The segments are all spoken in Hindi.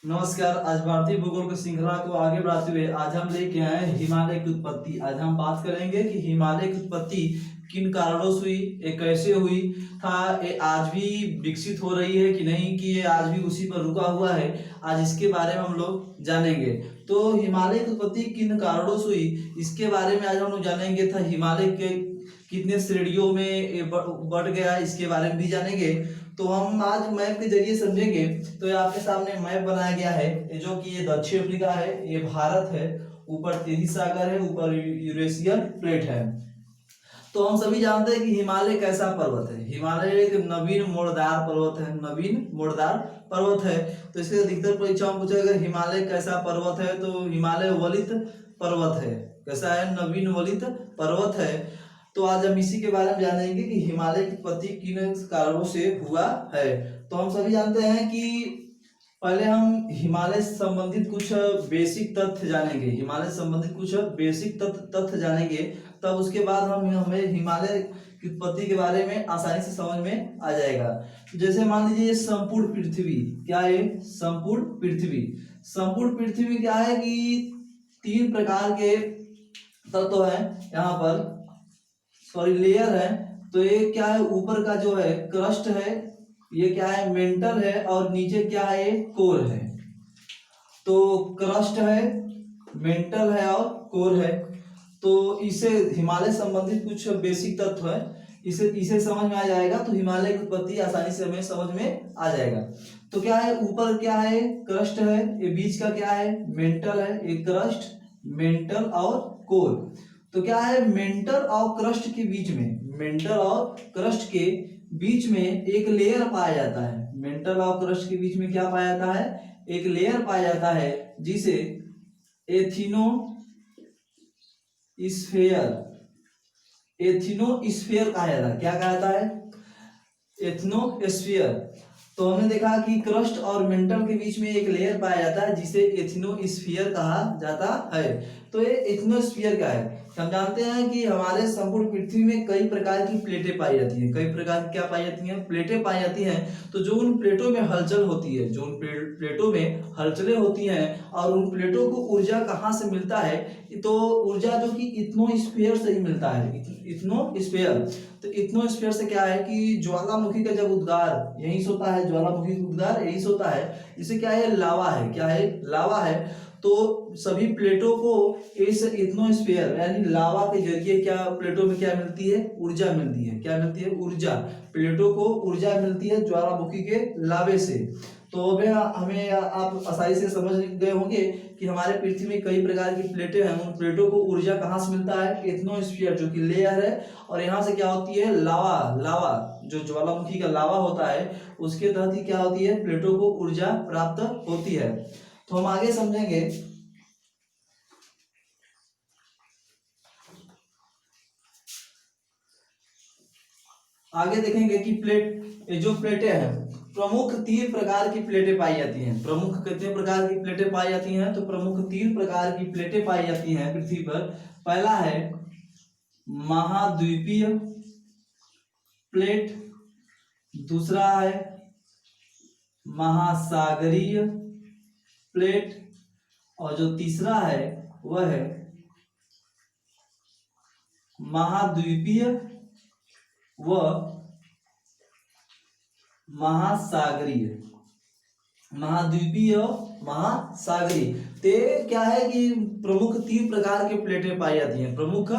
नमस्कार। आज भारतीय भूगोल की श्रृंखला को आगे बढ़ाते हुए आज हम लेके आए हैं हिमालय की उत्पत्ति। आज हम बात करेंगे कि हिमालय की उत्पत्ति किन कारणों से हुई, ये कैसे हुई था, ये आज भी विकसित हो रही है कि नहीं, कि ये आज भी उसी पर रुका हुआ है। आज इसके बारे में हम लोग जानेंगे। तो हिमालय की उत्पत्ति किन कारणों से हुई, इसके बारे में आज हम लोग जानेंगे। था हिमालय के कितने श्रेणियों में ये बढ़ गया, इसके बारे में भी जानेंगे। तो हम आज मैप के जरिए समझेंगे। तो ये आपके सामने मैप बनाया गया है, ये जो कि ये दक्षिण अफ्रीका है, ये भारत है, ऊपर तैतीस सागर है, ऊपर यूरेशियन प्लेट है। तो हम सभी जानते हैं कि हिमालय कैसा पर्वत है। हिमालय एक नवीन मोड़दार पर्वत है, नवीन मोड़दार पर्वत है। तो इसके अधिकतर परीक्षाओं में पूछा अगर हिमालय कैसा पर्वत है, तो हिमालय वलित पर्वत है। कैसा है? नवीन वलित पर्वत है। तो आज हम इसी के बारे में जानेंगे कि हिमालय की उत्पत्ति किन कारणों से हुआ है। तो हम सभी जानते हैं कि पहले हम हिमालय से संबंधित कुछ बेसिक तथ्य जानेंगे। हिमालय से संबंधित कुछ बेसिक तथ्य जानेंगे, तब उसके बाद हमें हिमालय की उत्पत्ति के बारे में आसानी से समझ में आ जाएगा। जैसे मान लीजिए संपूर्ण पृथ्वी क्या है? संपूर्ण पृथ्वी, संपूर्ण पृथ्वी क्या है कि 3 प्रकार के तत्व है यहाँ पर, सॉरी लेयर है। तो ये क्या है? ऊपर का जो है क्रस्ट है, ये क्या है? मेंटल है, और नीचे क्या है? ये कोर है। तो क्रस्ट है, मेंटल है और कोर है। तो इसे हिमालय संबंधित कुछ बेसिक तत्व है, इसे समझ में आ जाएगा तो हिमालय की उत्पत्ति आसानी से हमें समझ में आ जाएगा। तो क्या है? ऊपर क्या है? क्रस्ट है। ये बीच का क्या है? मेंटल है। ये क्रस्ट, मेंटल और कोर। तो क्या है? मेंटल और क्रस्ट के बीच में, मेंटल और क्रस्ट के बीच में एक लेयर पाया जाता है। मेंटल और क्रस्ट के बीच में क्या पाया जाता है? एक लेयर पाया जाता है जिसे एथिनोस्फीयर कहा जाता है। क्या कहा जाता है? एथनोस्फीयर। तो हमने देखा कि क्रस्ट और मेंटल के बीच में एक लेयर पाया जाता है जिसे एथनोस्फीयर कहा जाता है। तो ये एथनोस्फीयर क्या है? हम जानते हैं कि हमारे संपूर्ण पृथ्वी में कई प्रकार की प्लेटें पाई जाती हैं। कई प्रकार की क्या पाई जाती हैं? प्लेटें पाई जाती हैं। तो जो उन प्लेटों में हलचल होती है, जो उन प्लेटों में हलचलें होती हैं, और उन प्लेटों को ऊर्जा कहाँ से मिलता है? तो ऊर्जा जो कि इथनोस्फीयर से ही मिलता है। इथनोस्फीयर। तो इथनोस्फीयर से क्या है कि ज्वालामुखी का जब उद्गार यहीं से होता है, ज्वालामुखी का उद्गार यहीं से होता है। इसे क्या है? लावा है। क्या है? लावा है। तो सभी प्लेटों को इस इथनोस्फीयर यानी लावा के जरिए क्या प्लेटों में क्या मिलती है? ऊर्जा मिलती है। क्या मिलती है? ऊर्जा। प्लेटों को ऊर्जा मिलती है ज्वालामुखी के लावे से। तो हमें आप आसानी से समझ गए होंगे कि हमारे पृथ्वी में कई प्रकार की प्लेटें हैं। उन प्लेटों को ऊर्जा कहाँ से मिलता है? एथनोस्फीयर जो कि लेयर है, और यहाँ से क्या होती है? लावा जो ज्वालामुखी का लावा होता है उसके तहत ही क्या होती है? प्लेटों को ऊर्जा प्राप्त होती है। तो हम आगे समझेंगे। आगे देखेंगे कि जो प्लेटें हैं, प्रमुख 3 प्रकार की प्लेटें पाई जाती हैं। प्रमुख कितने प्रकार की प्लेटें पाई जाती हैं? तो प्रमुख 3 प्रकार की प्लेटें पाई जाती हैं पृथ्वी पर। पहला है महाद्वीपीय प्लेट, दूसरा है महासागरीय प्लेट, और जो तीसरा है वह है महाद्वीपीय व महासागरीय। महाद्वीपीय और महासागरीय। ते क्या है कि प्रमुख 3 प्रकार की प्लेटें पाई जाती हैं। प्रमुख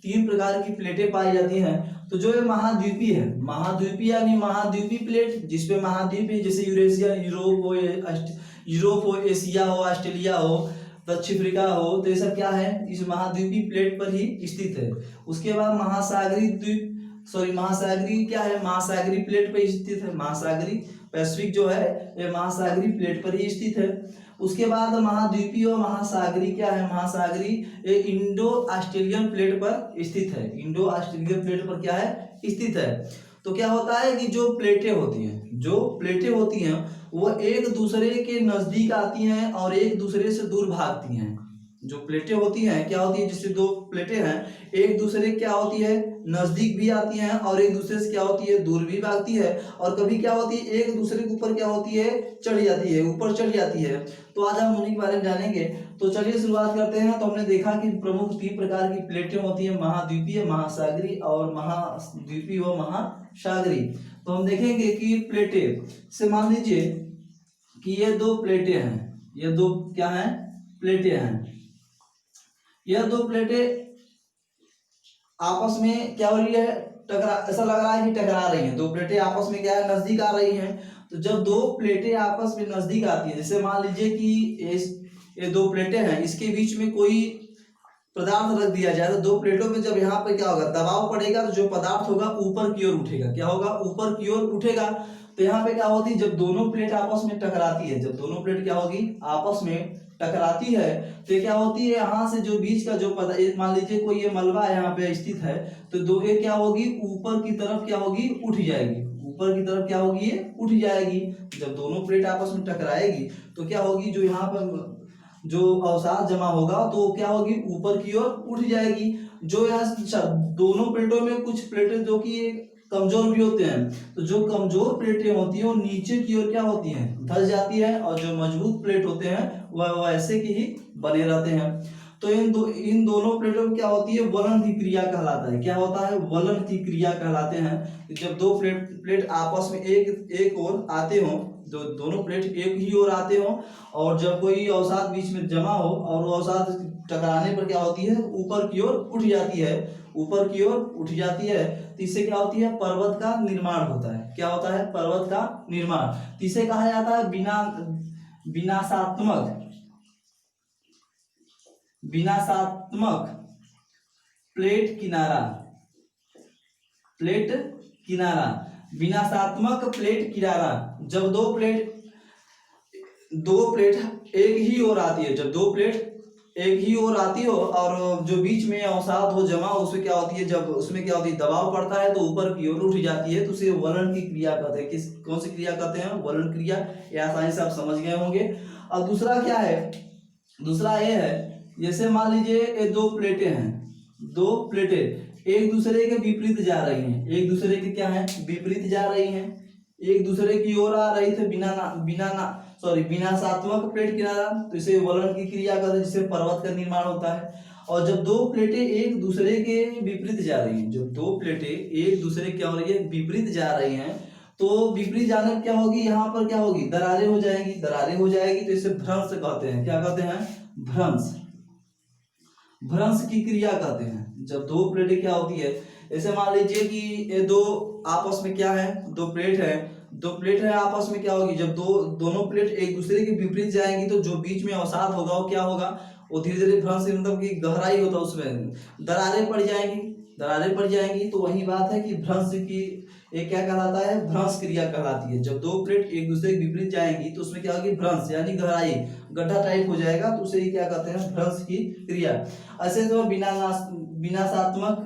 3 प्रकार की प्लेटें पाई जाती हैं। तो जो ये महाद्वीपीय है, महाद्वीपीय यानी महाद्वीपीय प्लेट, जिसपे महाद्वीप है, जैसे यूरेशिया, यूरोप हो, एशिया हो, ऑस्ट्रेलिया हो, दक्षिण अफ्रीका हो, तो ये सब क्या है? इस महाद्वीपीय प्लेट पर ही स्थित है। उसके बाद महासागरीय क्या है? महासागरीय प्लेट पर स्थित है। महासागरीय पैसिफिक जो है ये महासागरीय प्लेट पर ही स्थित है। उसके बाद महाद्वीपीय और महासागरीय क्या है? महासागरीय ये इंडो ऑस्ट्रेलियन प्लेट पर स्थित है। इंडो ऑस्ट्रेलियन प्लेट पर क्या है? स्थित है। तो क्या होता है कि जो प्लेटें होती हैं वो एक दूसरे के नजदीक आती हैं और एक दूसरे से दूर भागती हैं। जो प्लेटें होती हैं क्या होती है? जैसे 2 प्लेटें हैं, एक दूसरे क्या होती है? नजदीक भी आती हैं और एक दूसरे से क्या होती है, दूर भी भागती है, और कभी क्या होती है, एक दूसरे के ऊपर क्या होती है, चढ़ जाती है, ऊपर चढ़ जाती है। तो आज हम उन्हीं के बारे में जानेंगे। तो चलिए शुरुआत करते हैं। तो हमने देखा कि प्रमुख 3 प्रकार की प्लेटें होती है, महाद्वीपीय, महासागरीय और महाद्वीपीय व महासागरीय। तो हम देखेंगे कि प्लेटें से मान लीजिए कि ये 2 प्लेटें हैं, ये 2 क्या हैं, प्लेटें हैं। यह 2 प्लेटें आपस में क्या हो रही है, टकरा, ऐसा लग रहा है कि टकरा रही हैं। 2 प्लेटें आपस में क्या है, नजदीक आ रही हैं। तो जब 2 प्लेटें आपस में नजदीक आती है, जैसे मान लीजिए कि ये 2 प्लेटें हैं, इसके बीच में कोई पदार्थ रख दिया जाए, तो 2 प्लेटों में जब यहाँ पे क्या होगा, दबाव पड़ेगा, तो जो पदार्थ होगा ऊपर की ओर उठेगा। क्या होगा, ऊपर की ओर उठेगा। तो यहाँ पे क्या होती है, जब दोनों प्लेट आपस में टकराती है, जब दोनों प्लेट क्या होगी, आपस में टकराती है, तो क्या होती है, यहाँ से जो बीच का जो पदार्थ, मान लीजिए कोई ये मलबा यहाँ पे स्थित है, तो दो ये क्या होगी, ऊपर की तरफ क्या होगी, उठ जाएगी। ऊपर की तरफ क्या होगी, ये उठ जाएगी। जब दोनों प्लेट आपस में टकराएगी तो क्या होगी, जो यहाँ पर जो अवसाद जमा होगा तो क्या होगी, ऊपर की ओर उठ जाएगी। जो यहाँ दोनों प्लेटों में कुछ प्लेटें जो कि कमजोर भी होते हैं, तो जो कमजोर प्लेटें होती हैं वो नीचे की ओर क्या होती हैं, धस जाती है, और जो मजबूत प्लेट होते हैं वह ऐसे की ही बने रहते हैं। तो इन दोनों प्लेटों में क्या होती है, वलन की क्रिया कहलाता है। क्या होता है, वलन की क्रिया कहलाते हैं। जब 2 प्लेट आपस में एक ओर आते हो, जो दोनों प्लेट एक ही ओर आते हो, और जब कोई अवसाद बीच में जमा हो और वो अवसाद टकराने पर क्या होती है, ऊपर की ओर उठ जाती है, ऊपर की ओर उठ जाती है, तो इससे क्या होती है, पर्वत का निर्माण होता है। क्या होता है, पर्वत का निर्माण। तो इसे कहा जाता है विनाशात्मक प्लेट किनारा। विनाशात्मक प्लेट किनारा। जब दो प्लेट एक ही ओर आती है, जब 2 प्लेट एक ही ओर आती हो और जो बीच में अवसाद हो जमा, उसमें क्या होती है, जब उसमें क्या होती है, दबाव पड़ता है तो ऊपर की ओर उठ जाती है, तो उसे वलन की क्रिया कहते हैं। कौन सी क्रिया कहते हैं, वलन क्रिया। ये आसानी से आप समझ गए होंगे। और दूसरा क्या है, दूसरा ये है, जैसे मान लीजिए ये 2 प्लेटें हैं, 2 प्लेटें एक दूसरे के विपरीत जा रही हैं, एक दूसरे के क्या है, विपरीत जा रही हैं, एक दूसरे की ओर आ रही थे, विनाशात्मक प्लेट किनारा। तो इसे वलन की क्रिया कहते हैं, जिससे पर्वत का निर्माण होता है। और जब 2 प्लेटें एक दूसरे के विपरीत जा रही हैं, जब 2 प्लेटें एक दूसरे क्या हो रही है, विपरीत जा रही हैं, तो विपरीत जाने पर क्या होगी, यहाँ पर क्या होगी, दरारें हो जाएगी। तो इसे भ्रंश कहते हैं। क्या कहते हैं, भ्रंश की क्रिया कहते हैं। जब 2 प्लेटें क्या होती है, ऐसे मान लीजिए कि ये 2 आपस में क्या है, 2 प्लेट है आपस में क्या होगी, जब दोनों प्लेट एक दूसरे के विपरीत जाएंगी, तो जो बीच में अवसाद होगा वो क्या होगा, वो धीरे धीरे भ्रंश, मतलब की गहराई होता है, उसमें दरारें पड़ जाएंगी। तो वही बात है कि भ्रंश की एक क्या कहलाता है, भ्रंश क्रिया कहलाती है। जब 2 प्लेट एक दूसरे के विपरीत जाएंगी तो उसमें क्या होगी, भ्रंश यानी गहराई, गड्ढा टाइप हो जाएगा, तो उसे क्या कहते हैं, भ्रंश की क्रिया। ऐसे तो विनाशात्मक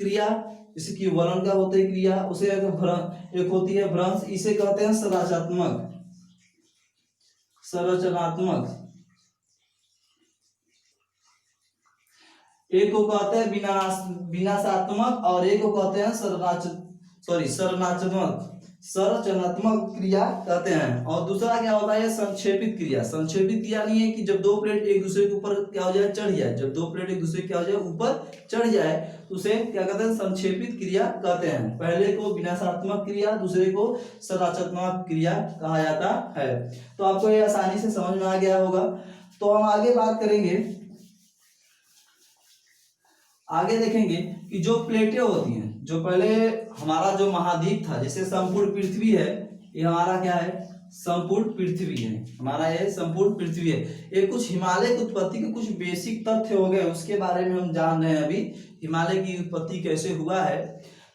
क्रिया, इसकी वलन का होता है क्रिया, उसे एक होती है भ्रंश, इसे कहते हैं संरचनात्मक। एक को कहते हैं विनाशात्मक और एक को कहते हैं संरचनात्मक क्रिया कहते हैं। और दूसरा क्या होता है, संक्षेपित क्रिया नहीं है कि जब 2 प्लेट एक दूसरे के ऊपर क्या हो जाए, चढ़ जाए। जब 2 प्लेट एक दूसरे क्या हो जाए, ऊपर चढ़ जाए, तो उसे क्या कहते हैं, संक्षेपित क्रिया कहते हैं। पहले को विनाशात्मक क्रिया, दूसरे को संरचनात्मक क्रिया कहा जाता है। तो आपको ये आसानी से समझ में आ गया होगा। तो हम आगे बात करेंगे, आगे देखेंगे कि जो प्लेटें होती हैं, जो पहले हमारा जो महाद्वीप था, जैसे संपूर्ण पृथ्वी है, ये हमारा क्या है, संपूर्ण पृथ्वी है, हमारा ये संपूर्ण पृथ्वी है। ये कुछ हिमालय की उत्पत्ति के कुछ बेसिक तथ्य हो गए, उसके बारे में हम जान रहे हैं अभी, हिमालय की उत्पत्ति कैसे हुआ है।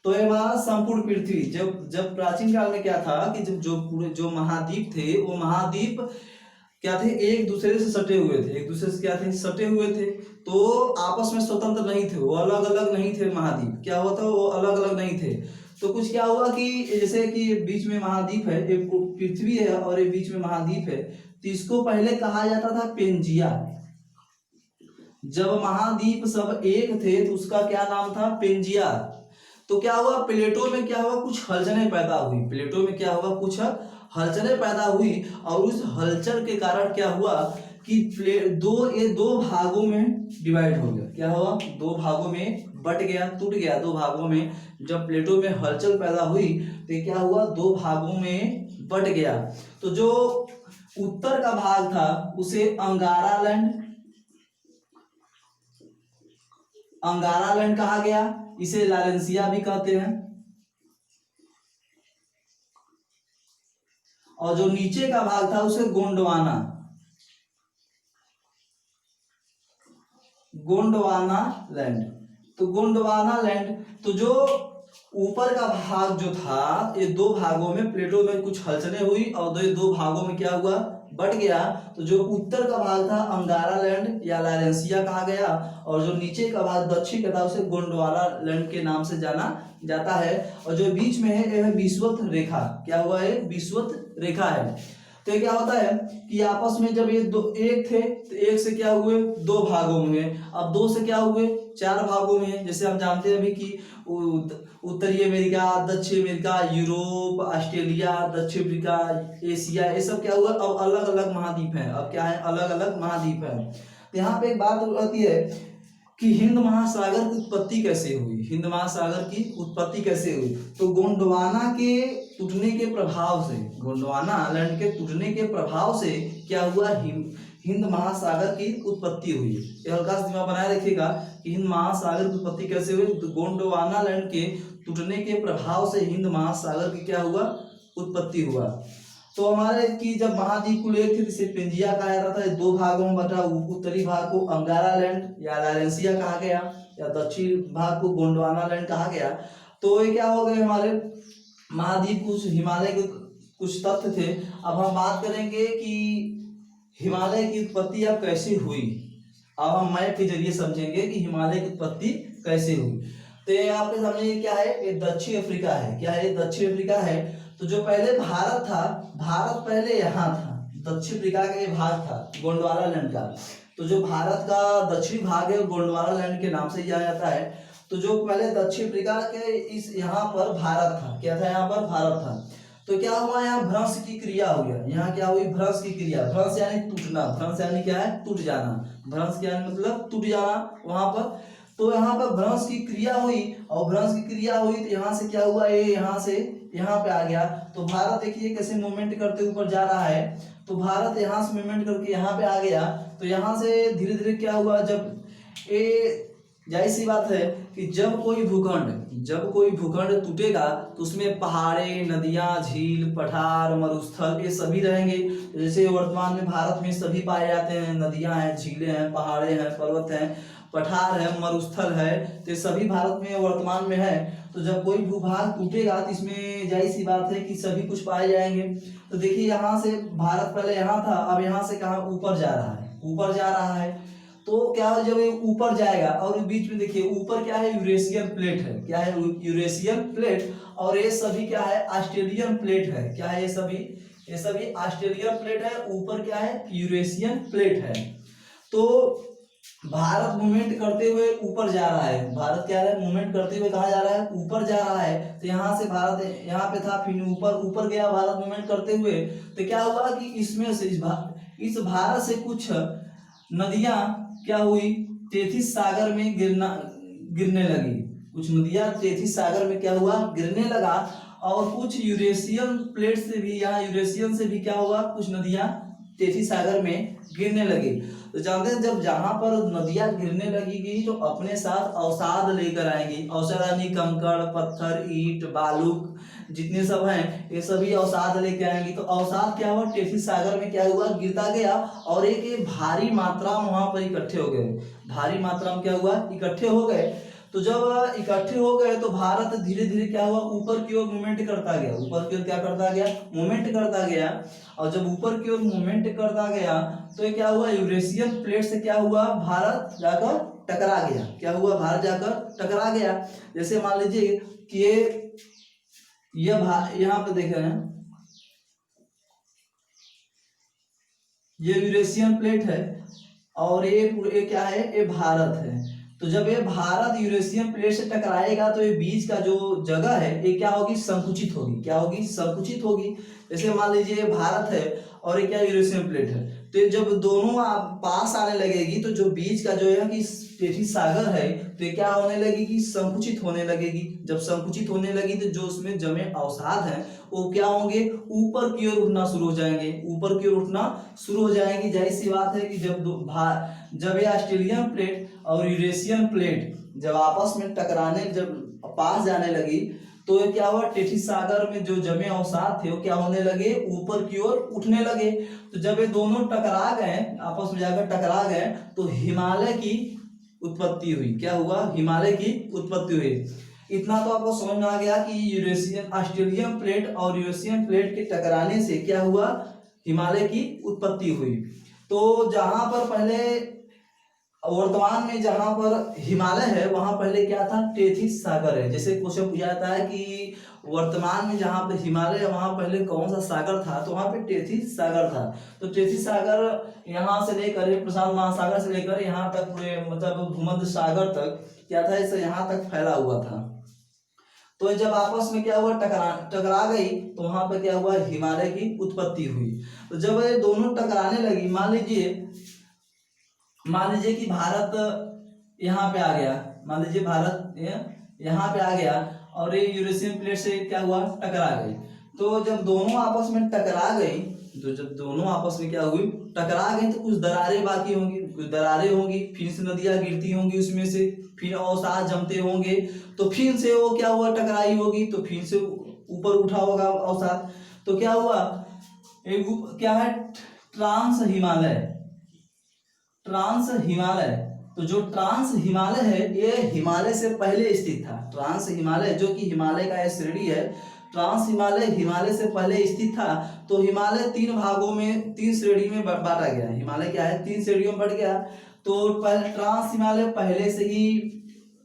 तो ये हमारा संपूर्ण पृथ्वी, जब प्राचीन काल में क्या था कि जब जो महाद्वीप थे, वो महाद्वीप क्या थे, एक दूसरे से सटे हुए थे, एक दूसरे से क्या थे, सटे हुए थे। तो आपस में स्वतंत्र नहीं थे, वो अलग अलग नहीं थे। महाद्वीप क्या हुआ था, वो अलग अलग नहीं थे। तो कुछ क्या हुआ कि जैसे कि बीच में महाद्वीप है, एक पृथ्वी है और एक बीच में महाद्वीप है, तो इसको पहले कहा जाता था पेंजिया। जब महाद्वीप सब एक थे तो उसका क्या नाम था, पेंजिया। तो क्या हुआ, प्लेटों में क्या हुआ, कुछ हलचलें पैदा हुई, प्लेटों में क्या हुआ, कुछ हलचलें पैदा हुई, और उस हलचल के कारण क्या हुआ कि ये दो भागों में डिवाइड हो गया। क्या हुआ, दो भागों में बट गया, टूट गया दो भागों में। जब प्लेटों में हलचल पैदा हुई तो क्या हुआ, दो भागों में बट गया। तो जो उत्तर का भाग था उसे अंगारालैंड कहा गया, इसे लारेंसिया भी कहते हैं। और जो नीचे का भाग था उसे गोंडवाना लैंड। तो गोंडवाना लैंड, तो जो ऊपर का भाग जो था, ये दो भागों में प्लेटों में कुछ हलचलें हुई और दो भागों में क्या हुआ, बट गया। तो जो उत्तर का भाग था अंगारा लैंड या लारेंसिया कहा गया, और जो नीचे का भाग दक्षिण का था उसे गोंडवाना लैंड के नाम से जाना जाता है। और जो बीच में है यह विषुवत रेखा, क्या हुआ है, विषुवत रेखा है। तो क्या होता है कि आपस में जब ये दो एक थे तो एक से क्या हुए, दो भागों में, अब दो से क्या हुए, चार भागों में। जैसे हम जानते हैं अभी कि उत्तरी अमेरिका, दक्षिण अमेरिका, यूरोप, ऑस्ट्रेलिया, दक्षिण अफ्रीका, एशिया, ये सब क्या हुआ, अब अलग अलग महाद्वीप है। अब क्या है, अलग अलग महाद्वीप है। तो यहाँ पे एक बात आती है कि हिंद महासागर की उत्पत्ति कैसे हुई, हिंद महासागर की उत्पत्ति कैसे हुई। तो गोंडवाना के टूटने के प्रभाव से, गोंडवाना आइलैंड के टूटने के प्रभाव से क्या हुआ, हिंद महासागर की उत्पत्ति हुई। ये हल्का सा दिमाग बनाए रखिएगा कि हिंद महासागर की उत्पत्ति कैसे हुई। तो गोंडवाना लैंड के टूटने के प्रभाव से हिंद महासागर की क्या हुआ, उत्पत्ति हुआ। तो हमारे की जब महाद्वीप कुल एक थे जिसे पेंजिया कहा जाता था, दो भागों में बटा। उत्तरी भाग को अंगारा लैंड या लारेंसिया कहा गया, या दक्षिण भाग को गोंडवाना लैंड कहा गया। तो ये क्या हो गए, हमारे महाद्वीप कुछ हिमालय के कुछ तथ्य थे। अब हम बात करेंगे कि हिमालय की उत्पत्ति अब कैसे हुई। अब हम मैप के जरिए समझेंगे कि हिमालय की उत्पत्ति कैसे हुई। तो ये आपके सामने क्या है, ये दक्षिण अफ्रीका है। क्या है, दक्षिण अफ्रीका है। तो जो पहले भारत था, भारत पहले यहाँ था, दक्षिण अफ्रीका का ये भाग था गोंडवाना लैंड का। तो जो भारत का दक्षिणी भाग है गोंडवाना लैंड के नाम से जाना जाता है। तो जो पहले दक्षिण अफ्रीका के इस यहाँ पर भारत था, क्या था, यहाँ पर भारत था। तो क्या हुआ, यहाँ भ्रंश की क्रिया हो गया। यहाँ क्या हुई, भ्रंश की क्रिया। भ्रंश यानी टूटना, भ्रंश यानी क्या है, टूट जाना। भ्रंश क्या है, मतलब टूट जाना वहां पर। तो यहाँ पर भ्रंश की क्रिया हुई, और भ्रंश की क्रिया हुई तो यहाँ से क्या हुआ, ये यहाँ से यहाँ पे आ गया। तो भारत देखिए कैसे मूवमेंट करते ऊपर जा रहा है। तो भारत यहाँ से मूवमेंट करके यहाँ पे आ गया। तो यहाँ से धीरे धीरे क्या हुआ, जब ये जाहिर सी बात है कि जब कोई भूखंड टूटेगा तो उसमें पहाड़े, नदियां, झील, पठार, मरुस्थल ये सभी रहेंगे। जैसे वर्तमान में भारत में सभी पाए जाते हैं, नदियां हैं, झीलें हैं, पहाड़े हैं, पर्वत हैं, पठार है, मरुस्थल है, तो सभी भारत में वर्तमान में है। तो जब कोई भूभाग टूटेगा तो इसमें जाहिर सी बात है कि सभी कुछ पाए जाएंगे। तो देखिए यहाँ से भारत पहले यहाँ था, अब यहाँ से कहाँ ऊपर जा रहा है, ऊपर जा रहा है। तो क्या है, जब ये ऊपर जाएगा, और बीच में देखिए ऊपर क्या है, यूरेशियन प्लेट है। क्या है, यूरेशियन प्लेट। और ये सभी क्या है, ऑस्ट्रेलियन प्लेट है। क्या है, ये सभी ऑस्ट्रेलियन प्लेट है। ऊपर क्या है, यूरेशियन प्लेट है। तो भारत मूवमेंट करते हुए ऊपर जा रहा है। भारत क्या है, मूवमेंट करते हुए कहाँ जा रहा है, ऊपर जा रहा है। तो यहाँ से भारत यहाँ पे था, फिर ऊपर गया भारत मूवमेंट करते हुए। तो क्या हुआ कि इसमें से इस भारत से कुछ नदियां क्या हुई, तेथिस सागर में गिरने लगी। कुछ नदियां तेथिस सागर में क्या हुआ, गिरने लगा। और कुछ यूरेशियन प्लेट से भी, यहाँ यूरेशियन से भी क्या हुआ, कुछ नदियां तेथिस सागर में गिरने लगी। तो जानते हैं जब जहां पर नदियां गिरने लगेगी तो अपने साथ अवसाद लेकर आएंगी। अवसाद यानी कंकड़, पत्थर, ईंट, बालू, जितने सब हैं ये सभी अवसाद लेके आएंगी। तो अवसाद क्या हुआ, तेथिस सागर में क्या हुआ, गिरता गया। और एक भारी मात्रा में वहां पर इकट्ठे हो गए। भारी मात्रा में क्या हुआ, इकट्ठे हो गए। तो जब इकट्ठे हो गए तो भारत धीरे धीरे क्या हुआ, ऊपर की ओर मूवमेंट करता गया। ऊपर की ओर क्या करता गया, मूवमेंट करता गया। और जब ऊपर की ओर मूवमेंट करता गया तो ये क्या हुआ, यूरेशियन प्लेट से क्या हुआ, भारत जाकर टकरा गया। क्या हुआ, भारत जाकर टकरा गया। जैसे मान लीजिए कि यहाँ पे देख रहे हैं, ये यूरेशियन प्लेट है और ये क्या है, ये भारत है। तो जब ये भारत यूरेशियन प्लेट से टकराएगा तो ये बीच का जो जगह है ये क्या होगी, संकुचित होगी। क्या होगी, संकुचित होगी। जैसे मान लीजिए ये भारत है और ये क्या यूरेशियन प्लेट है, तो ये जब दोनों पास आने लगेगी तो जो बीच का जो है कि टेथिस सागर है तो ये क्या होने लगेगी, संकुचित होने लगेगी। जब संकुचित होने लगी तो जो उसमें जमे अवसाद हैं वो क्या होंगे, ऊपर की ओर उठना शुरू हो जाएंगे, ऊपर की ओर उठना शुरू हो जाएंगी। जाहिर सी बात है कि जब ये ऑस्ट्रेलियन प्लेट और यूरेशियन प्लेट जब आपस में टकराने, जब पास जाने लगी तो ये क्या हुआ, टेथिस सागर में जो जमे अवसाद थे वो क्या होने लगे, ऊपर की ओर उठने लगे। तो जब ये दोनों टकरा गए, आपस में जाकर टकरा गए तो हिमालय की उत्पत्ति हुई। क्या हुआ, हिमालय की उत्पत्ति हुई। इतना तो आपको समझ में आ गया कि यूरेशियन ऑस्ट्रेलियन प्लेट और यूरेशियन प्लेट के टकराने से क्या हुआ, हिमालय की उत्पत्ति हुई। तो जहां पर पहले वर्तमान में जहां पर हिमालय है वहां पहले क्या था, टेथिस सागर है। जैसे क्वेश्चन पूछा जाता है कि वर्तमान में जहां पर हिमालय है वहां पहले कौन सा सागर था, तो वहां पे टेथिस सागर था। तो टेथिस सागर यहाँ से लेकर प्रशांत महासागर से लेकर यहाँ तक पूरे मतलब भूमध्य सागर तक क्या था, इसे यहाँ तक फैला हुआ था। तो जब आपस में क्या हुआ, टकरा गई तो वहां पर क्या हुआ, हिमालय की उत्पत्ति हुई। तो जब ये दोनों टकराने लगी, मान लीजिए कि भारत यहाँ पे आ गया, मान लीजिए भारत यहाँ पे आ गया और ये यूरेशियन प्लेट से क्या हुआ, टकरा गई। तो जब दोनों आपस में टकरा गई, तो जब दोनों आपस में क्या हुई, टकरा गई, तो कुछ दरारें बाकी होंगी, कुछ दरारें होंगी, फिर से नदियां गिरती होंगी उसमें से, फिर अवसाद जमते होंगे, तो फिर से वो क्या हुआ, टकराई होगी, तो फिर से ऊपर उठा होगा अवसाद। तो क्या हुआ, एक क्या है, ट्रांस हिमालय। तो जो ट्रांस हिमालय है ये हिमालय से पहले स्थित था। ट्रांस हिमालय जो कि हिमालय का श्रेणी है, ट्रांस हिमालय हिमालय से पहले स्थित था। तो हिमालय तीन भागों में, तीन श्रेणी में बांटा गया। हिमालय क्या है, तीन श्रेणियों में बढ़ गया। तो ट्रांस हिमालय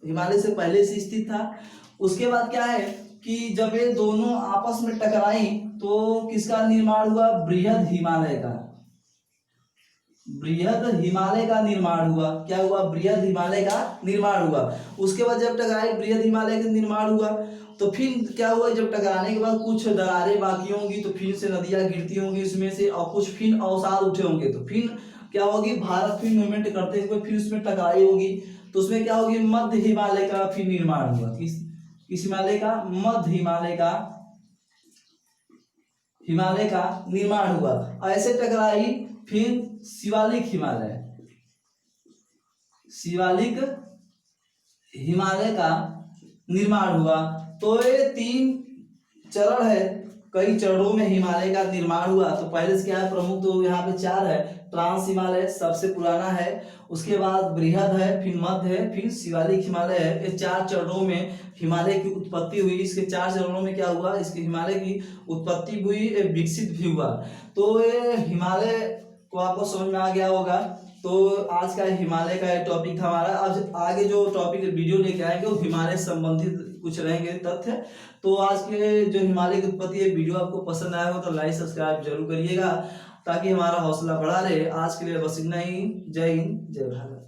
हिमालय से पहले से स्थित था। उसके बाद क्या है कि जब ये दोनों आपस में टकराई तो किसका निर्माण हुआ, बृहद हिमालय का निर्माण हुआ। क्या हुआ, बृहद हिमालय का निर्माण हुआ। उसके बाद जब टकराई, बृहद हिमालय का निर्माण हुआ, तो फिर क्या हुआ, जब टकराने के बाद कुछ दरारें बाकी होंगी, तो फिर से नदियां गिरती होंगी उसमें से, और कुछ फिर अवसाद उठे होंगे, तो फिर क्या होगी, भारत फिर मूवमेंट करते हुए फिर उसमें टकराई होगी। तो उसमें क्या होगी, मध्य हिमालय का फिर निर्माण हुआ। किस हिमालय का, मध्य हिमालय का निर्माण हुआ। ऐसे टकराई, फिर शिवालिक हिमालय का निर्माण हुआ। तो ये तीन चरण है, कई चरणों में हिमालय का निर्माण हुआ। तो पहले से क्या है, प्रमुख तो यहाँ पे चार है। ट्रांस हिमालय सबसे पुराना है, उसके बाद बृहद है, फिर मध्य है, फिर शिवालिक हिमालय है। ये चार चरणों में हिमालय की उत्पत्ति हुई। इसके चार चरणों में क्या हुआ, इसके हिमालय की उत्पत्ति हुई, विकसित भी हुआ। तो ये हिमालय को आपको समझ में आ गया होगा। तो आज का हिमालय का टॉपिक था हमारा। अब आगे जो टॉपिक वीडियो लेके आएंगे वो हिमालय संबंधित कुछ रहेंगे तथ्य। तो आज के जो हिमालय की उत्पत्ति है वीडियो आपको पसंद आया हो तो लाइक सब्सक्राइब जरूर करिएगा, ताकि हमारा हौसला बढ़ा रहे। आज के लिए बस इतना ही। जय हिंद, जय भारत।